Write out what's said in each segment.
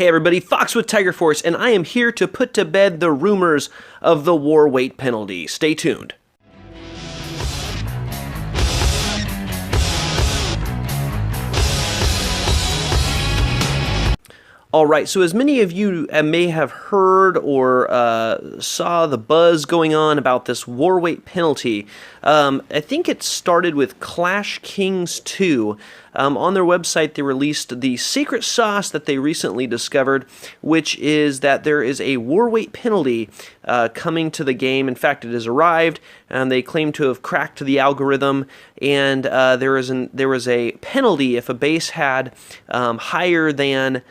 Hey everybody, Fox with Tiger Force, and I am here to put to bed the rumors of the war weight penalty. Stay tuned. Alright, so as many of you may have heard or saw the buzz going on about this war weight penalty, I think it started with Clash Kings 2. On their website, they released the secret sauce that they recently discovered, which is that there is a war weight penalty coming to the game. In fact, it has arrived, and they claim to have cracked the algorithm, and there was a penalty if a base had higher than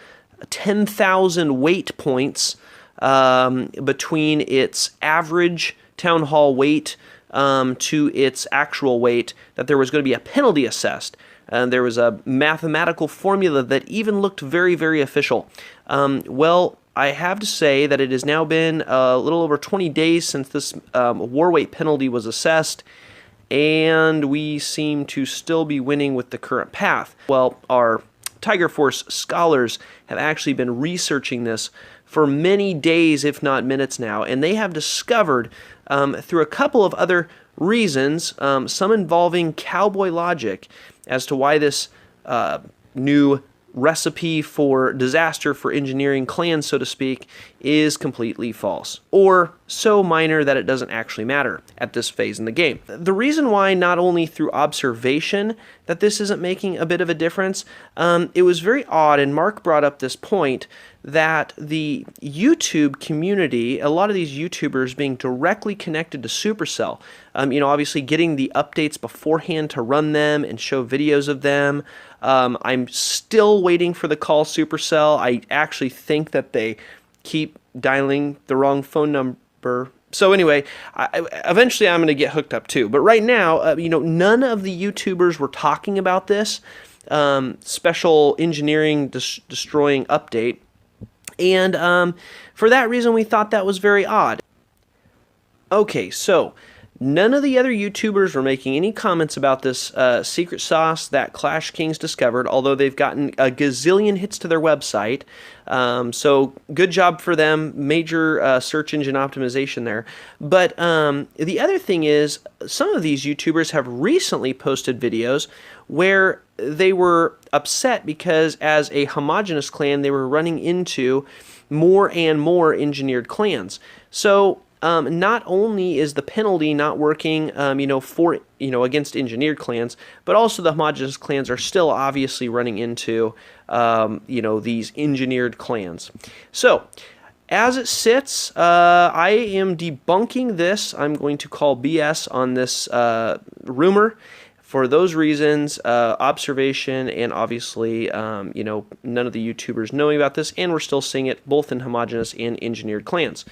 10,000 weight points between its average town hall weight to its actual weight, that there was going to be a penalty assessed. And there was a mathematical formula that even looked very, very official. Well, I have to say that it has now been a little over 20 days since this war weight penalty was assessed, and we seem to still be winning with the current path. Well, our Tiger Force scholars have actually been researching this for many days, if not minutes now, and they have discovered through a couple of other reasons, some involving cowboy logic, as to why this new recipe for disaster for engineering clans, so to speak, is completely false, or so minor that it doesn't actually matter at this phase in the game. The reason why, not only through observation, that this isn't making a bit of a difference, it was very odd, and Mark brought up this point, that the YouTube community, a lot of these YouTubers being directly connected to Supercell, obviously getting the updates beforehand to run them and show videos of them. I'm still waiting for the call Supercell. I actually think that they keep dialing the wrong phone number. So anyway, eventually I'm going to get hooked up too. But right now, none of the YouTubers were talking about this special engineering destroying update. And for that reason, we thought that was very odd. Okay, so none of the other YouTubers were making any comments about this secret sauce that Clash Kings discovered, although they've gotten a gazillion hits to their website. So good job for them, major search engine optimization there. But the other thing is, some of these YouTubers have recently posted videos where they were upset because as a homogenous clan, they were running into more and more engineered clans. So not only is the penalty not working, against engineered clans, but also the homogeneous clans are still obviously running into, these engineered clans. So, as it sits, I am debunking this. I'm going to call BS on this rumor. For those reasons, observation, and obviously, none of the YouTubers knowing about this, and we're still seeing it both in homogeneous and engineered clans.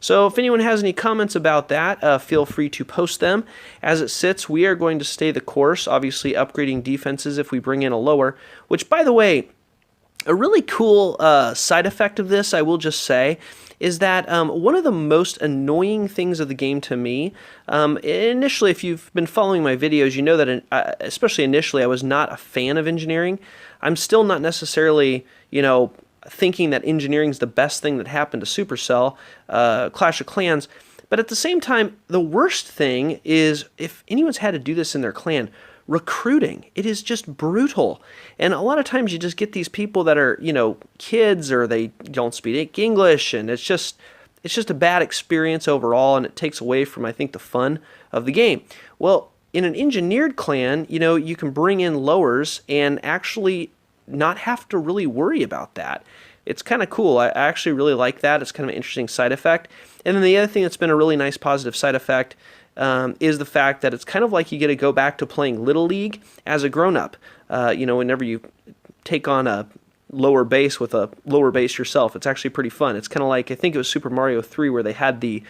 So if anyone has any comments about that, feel free to post them. As it sits, we are going to stay the course, obviously upgrading defenses if we bring in a lower, which, by the way, a really cool side effect of this, I will just say, is that one of the most annoying things of the game to me, initially, if you've been following my videos, you know that, especially initially, I was not a fan of engineering. I'm still not necessarily, thinking that engineering is the best thing that happened to Supercell, Clash of Clans, but at the same time, the worst thing is, if anyone's had to do this in their clan, recruiting. It is just brutal. And a lot of times you just get these people that are, kids, or they don't speak English, and it's just a bad experience overall, and it takes away from, I think, the fun of the game. Well, in an engineered clan, you can bring in lowers and actually not have to really worry about that. It's kind of cool. I actually really like that. It's kind of an interesting side effect. And then the other thing that's been a really nice positive side effect is the fact that it's kind of like you get to go back to playing Little League as a grown-up. Whenever you take on a lower base with a lower base yourself, it's actually pretty fun. It's kind of like, I think it was Super Mario 3 where they had the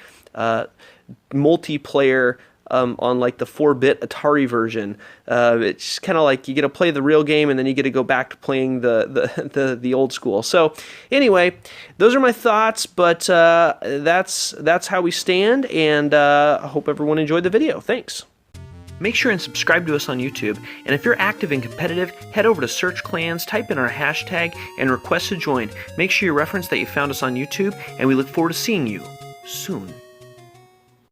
multiplayer on like the 4-bit Atari version. It's kind of like you get to play the real game and then you get to go back to playing the old school. So anyway, those are my thoughts, but that's how we stand, and I hope everyone enjoyed the video. Thanks. Make sure and subscribe to us on YouTube, and if you're active and competitive, head over to Search Clans, type in our hashtag, and request to join. Make sure you reference that you found us on YouTube, and we look forward to seeing you soon.